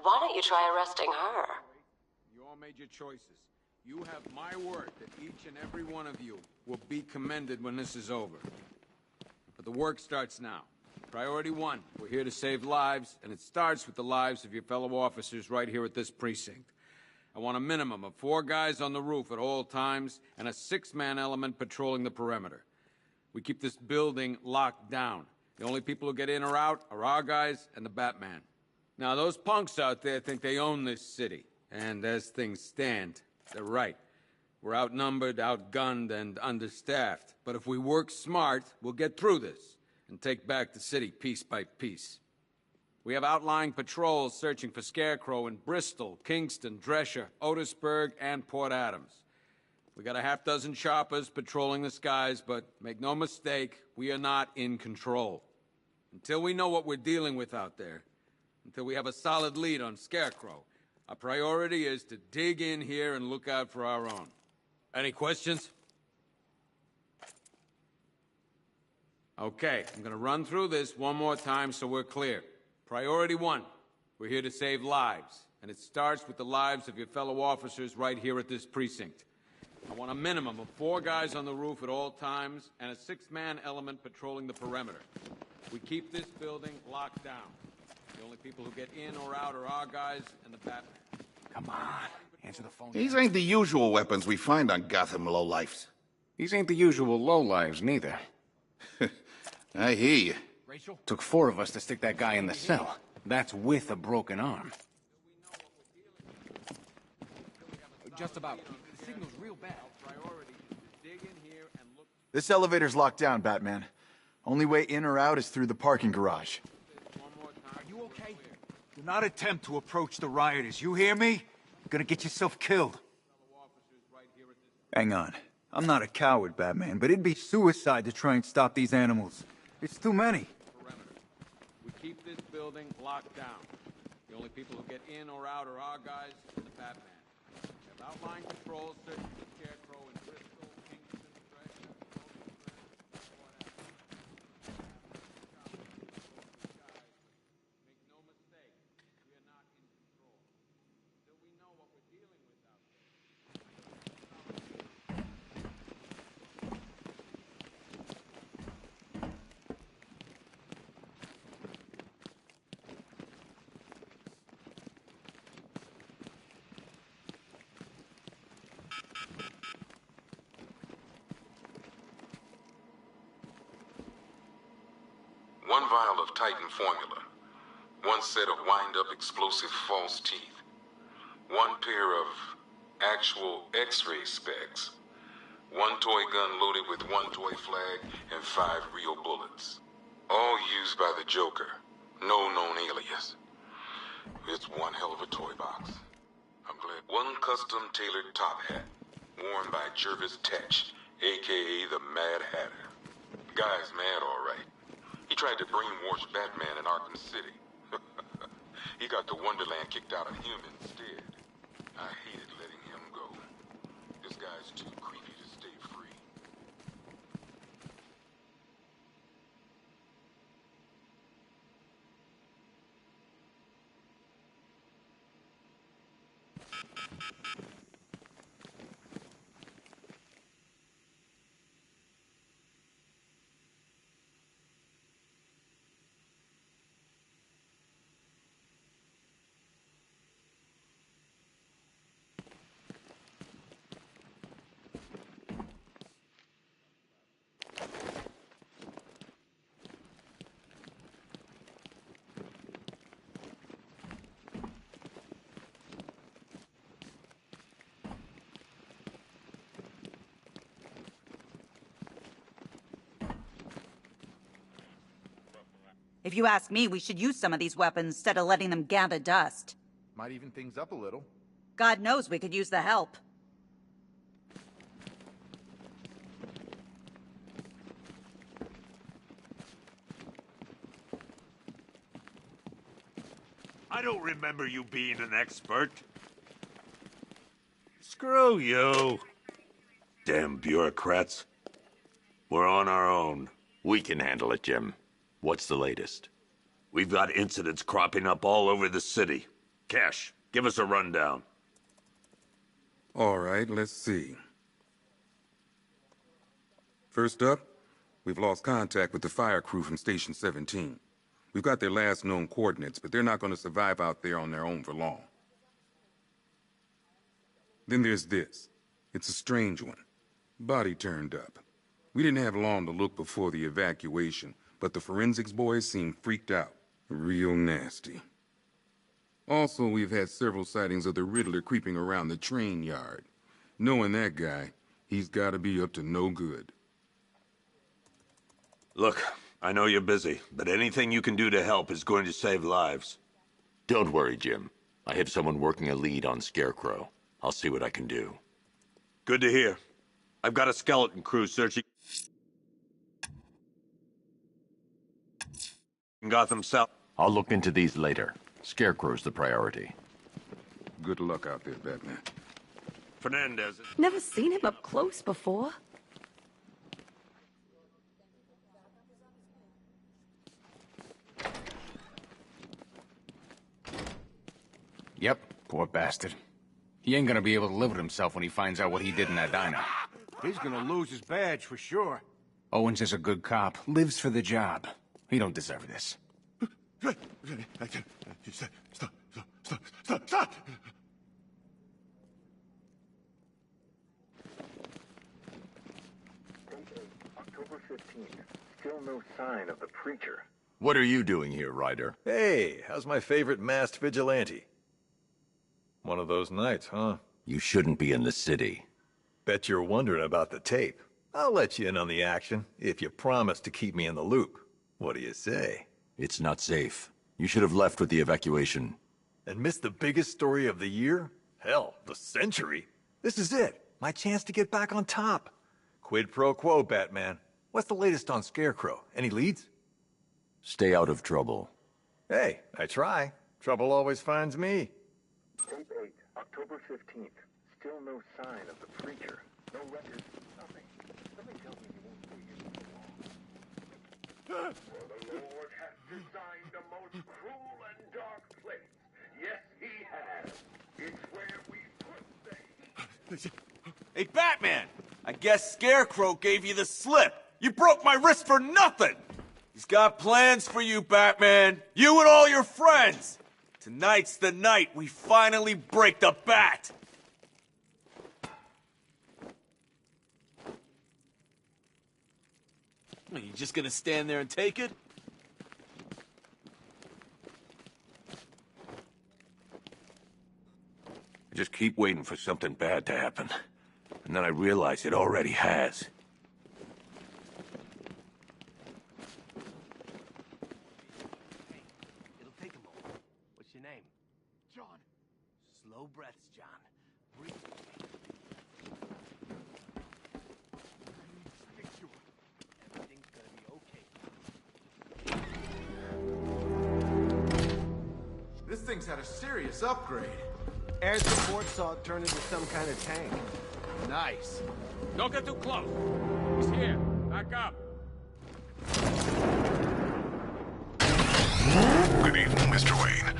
Why don't you try arresting her? You all made your choices. You have my word that each and every one of you will be commended when this is over. But the work starts now. Priority 1, we're here to save lives, and it starts with the lives of your fellow officers right here at this precinct. I want a minimum of 4 guys on the roof at all times, and a 6-man element patrolling the perimeter. We keep this building locked down. The only people who get in or out are our guys and the Batman. Now, those punks out there think they own this city, and as things stand, they're right. We're outnumbered, outgunned, and understaffed. But if we work smart, we'll get through this and take back the city piece by piece. We have outlying patrols searching for Scarecrow in Bristol, Kingston, Drescher, Otisburg, and Port Adams. We got a half-dozen choppers patrolling the skies, but make no mistake, we are not in control. Until we know what we're dealing with out there, until we have a solid lead on Scarecrow, our priority is to dig in here and look out for our own. Any questions? Okay, I'm gonna run through this one more time so we're clear. Priority 1, we're here to save lives, and it starts with the lives of your fellow officers right here at this precinct. I want a minimum of 4 guys on the roof at all times, and a 6-man element patrolling the perimeter. We keep this building locked down. The only people who get in or out are our guys and the Batman. Come on, answer the phone. These ain't the usual weapons we find on Gotham lowlifes. These ain't the usual lowlives, neither. I hear you. Rachel? Took 4 of us to stick that guy in the cell. That's with a broken arm. Just about. The signal's real bad. This elevator's locked down, Batman. Only way in or out is through the parking garage. Are you okay? Do not attempt to approach the rioters, you hear me? You're gonna get yourself killed. Hang on. I'm not a coward, Batman, but it'd be suicide to try and stop these animals. It's too many. We keep this building locked down. The only people who get in or out are our guys and the Batman. We have outlying patrols searching for Scarecrow in Bristol, Kingston, Drescher, Make no mistake, we are not in control. Until we know what we're dealing with out there. One vial of Titan formula, 1 set of wind-up explosive false teeth, 1 pair of actual X-ray specs, 1 toy gun loaded with 1 toy flag, and 5 real bullets. All used by the Joker, no known alias. It's one hell of a toy box. I'm glad. 1 custom-tailored top hat, worn by Jervis Tetch, a.k.a. the Mad Hatter. Guy's mad, all right. He tried to brainwash Batman in Arkham City. He got the Wonderland kicked out of him instead. I hated letting him go. This guy's too creepy to stay free. If you ask me, we should use some of these weapons instead of letting them gather dust. Might even things up a little. God knows we could use the help. I don't remember you being an expert. Screw you. Damn bureaucrats. We're on our own. We can handle it, Jim. What's the latest? We've got incidents cropping up all over the city. Cash, give us a rundown. All right, let's see. First up, we've lost contact with the fire crew from Station 17. We've got their last known coordinates, but they're not going to survive out there on their own for long. Then there's this. It's a strange one. Body turned up. We didn't have long to look before the evacuation, but the forensics boys seemed freaked out. Real nasty. Also, we've had several sightings of the Riddler creeping around the train yard. Knowing that guy, he's gotta be up to no good. Look, I know you're busy, but anything you can do to help is going to save lives. Don't worry, Jim. I have someone working a lead on Scarecrow. I'll see what I can do. Good to hear. I've got a skeleton crew searching in Gotham South. I'll look into these later. Scarecrow's the priority. Good luck out there, Batman. Fernandez. Never seen him up close before. Yep, poor bastard. He ain't gonna be able to live with himself when he finds out what he did in that diner. He's gonna lose his badge for sure. Owens is a good cop, lives for the job. He don't deserve this. Stop! October 15th. Still no sign of the preacher. What are you doing here, Ryder? Hey, how's my favorite masked vigilante? One of those nights, huh? You shouldn't be in the city. Bet you're wondering about the tape. I'll let you in on the action, if you promise to keep me in the loop. What do you say? It's not safe. You should have left with the evacuation. And missed the biggest story of the year? Hell, the century. This is it. My chance to get back on top. Quid pro quo, Batman. What's the latest on Scarecrow? Any leads? Stay out of trouble. Hey, I try. Trouble always finds me. Tape 8, October 15th. Still no sign of the preacher. No records, nothing. Somebody tells me he won't stay here for long. For the Lord has designed a most cruel and dark place. Yes, he has. It's where we put the... Hey, Batman! I guess Scarecrow gave you the slip. You broke my wrist for nothing! He's got plans for you, Batman. You and all your friends. Tonight's the night we finally break the bat. Are you just gonna stand there and take it? I just keep waiting for something bad to happen. And then I realize it already has. It'll take a moment. What's your name? John. Slow breaths, John. Breathe. Everything's gonna be okay. This thing's had a serious upgrade. Air support saw it turn into some kind of tank. Nice. Don't get too close. He's here. Back up. Good evening, Mr. Wayne.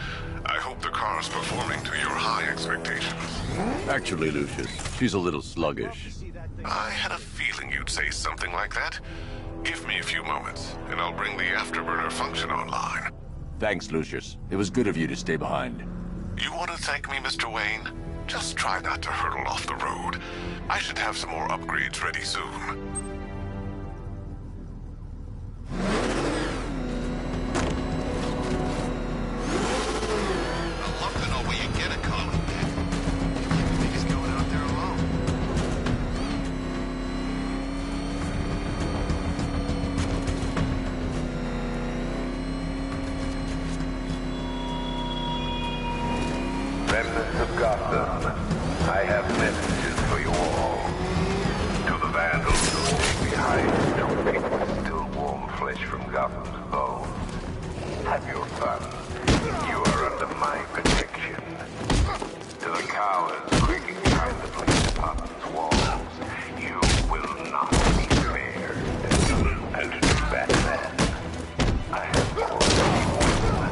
I hope the car's performing to your high expectations. Actually, Lucius, she's a little sluggish. I had a feeling you'd say something like that. Give me a few moments, and I'll bring the afterburner function online. Thanks, Lucius. It was good of you to stay behind. You want to thank me, Mr. Wayne? Just try not to hurtle off the road. I should have some more upgrades ready soon. I'd love to know where you get it, Colin. I think he's going out there alone. Remnants of Gotham, I have messages for you all. To the vandals who stay behind to pick still warm flesh from Gotham's bones. Have your fun. You are under my protection. To the cowards creeping behind the police department's walls, you will not be spared. And to Batman, I have already won.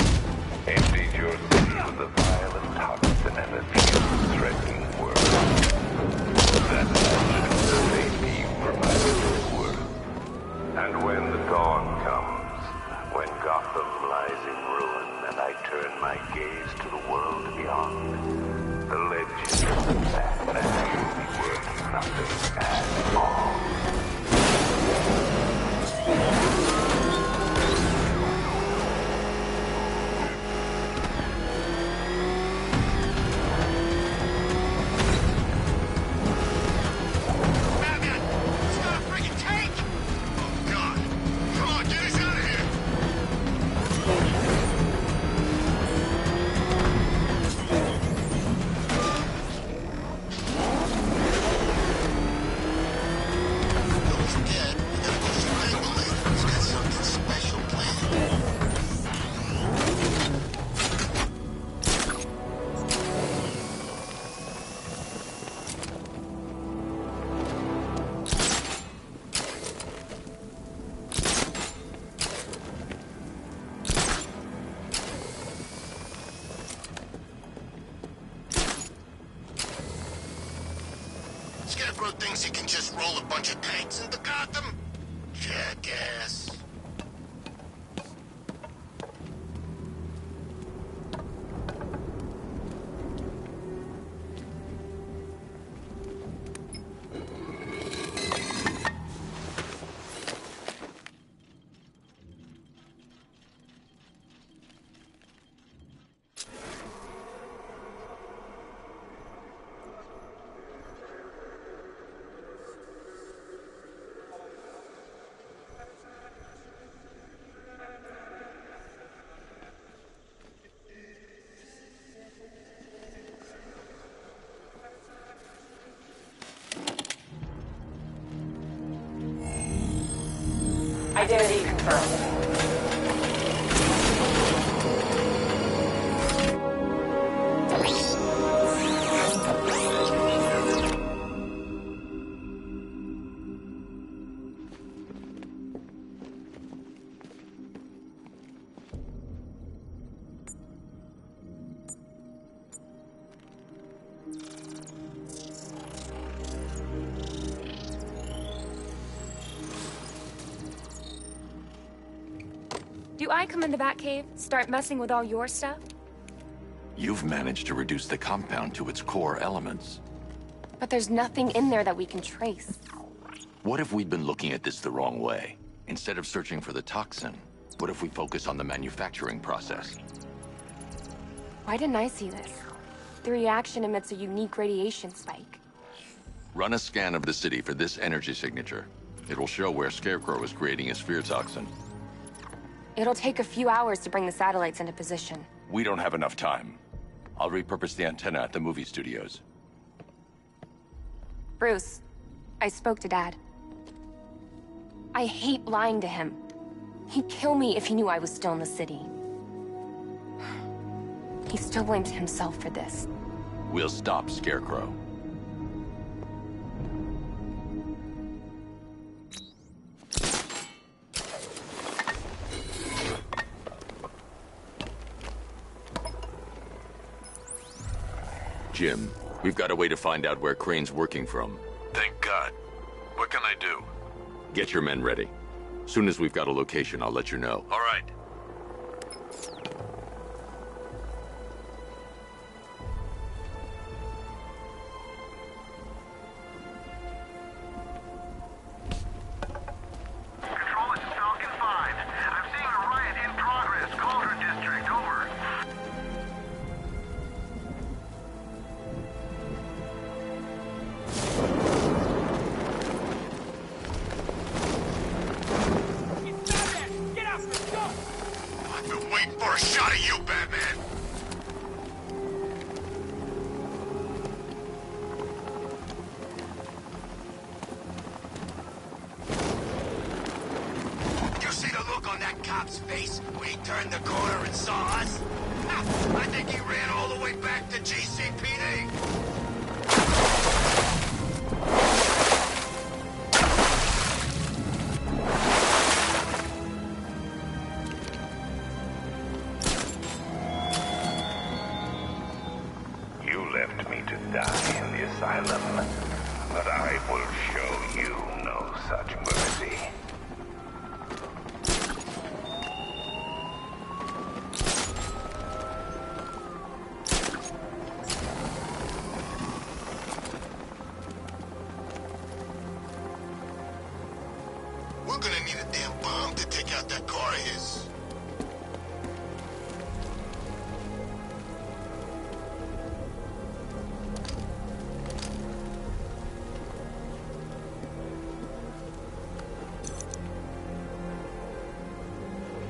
Emptied your city with the violence Scarecrow thinks he can just roll a bunch of tanks into Gotham? Jackass. Identity confirmed. Do I come in the Batcave, start messing with all your stuff? You've managed to reduce the compound to its core elements. But there's nothing in there that we can trace. What if we'd been looking at this the wrong way? Instead of searching for the toxin, what if we focus on the manufacturing process? Why didn't I see this? The reaction emits a unique radiation spike. Run a scan of the city for this energy signature. It will show where Scarecrow is creating his fear toxin. It'll take a few hours to bring the satellites into position. We don't have enough time. I'll repurpose the antenna at the movie studios. Bruce, I spoke to Dad. I hate lying to him. He'd kill me if he knew I was still in the city. He still blames himself for this. We'll stop Scarecrow. Jim, we've got a way to find out where Crane's working from. Thank God. What can I do? Get your men ready. Soon as we've got a location, I'll let you know. All right. Control, it's Falcon 5. I'm seeing a riot in progress. Cauldron District, over. I've been waiting for a shot of you, Batman. You see the look on that cop's face when he turned the corner and saw us? I think he ran all the way back to GCPD. You left me to die in the asylum, but I will show you no such mercy. We're gonna need a damn bomb to take out that car of his.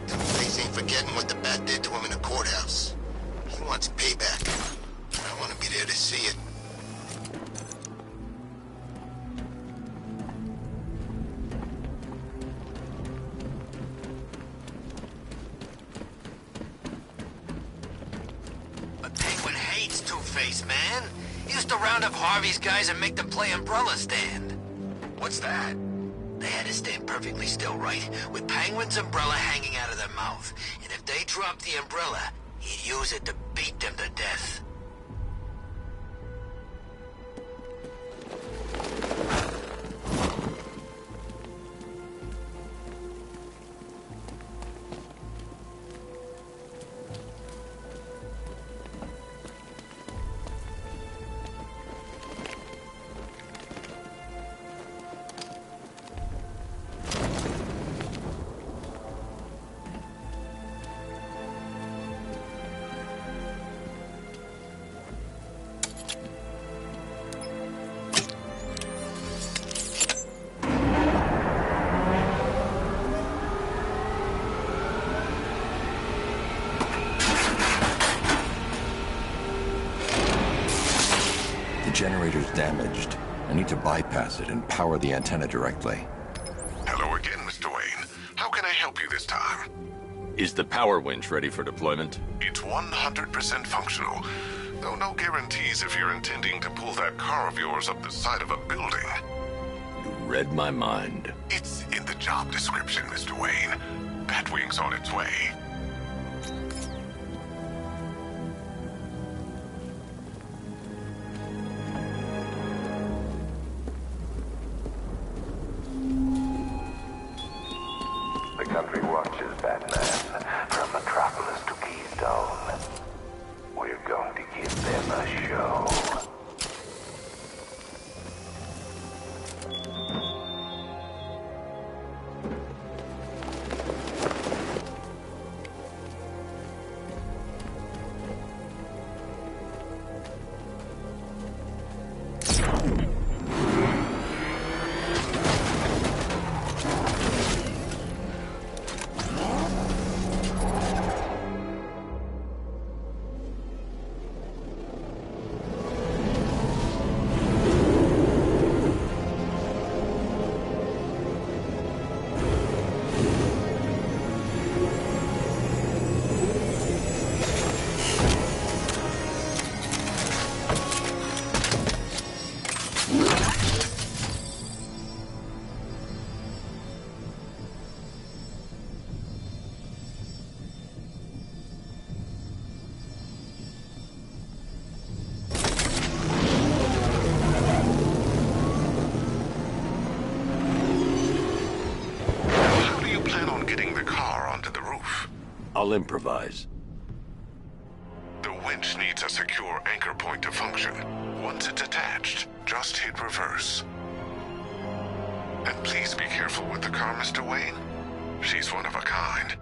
Face ain't forgetting what the Bat did to him in the courthouse. He wants payback. I want to be there to see it. But Penguin hates Two-Face, man. He used to round up Harvey's guys and make them play umbrella stand. What's that? They had to stand perfectly still, right? With Penguin's umbrella hanging out of their mouth. And if they dropped the umbrella, he'd use it to beat them to death. generator's damaged. I need to bypass it and power the antenna directly. Hello again, Mr. Wayne. How can I help you this time? Is the power winch ready for deployment? It's 100% functional, though no guarantees if you're intending to pull that car of yours up the side of a building. You read my mind. It's in the job description, Mr. Wayne. Batwing's on its way. The country watches, Batman, from Metropolis to Keystone. We're going to give them a show. I'll improvise. The winch needs a secure anchor point to function. Once it's attached, just hit reverse. And please be careful with the car, Mr. Wayne. She's one of a kind.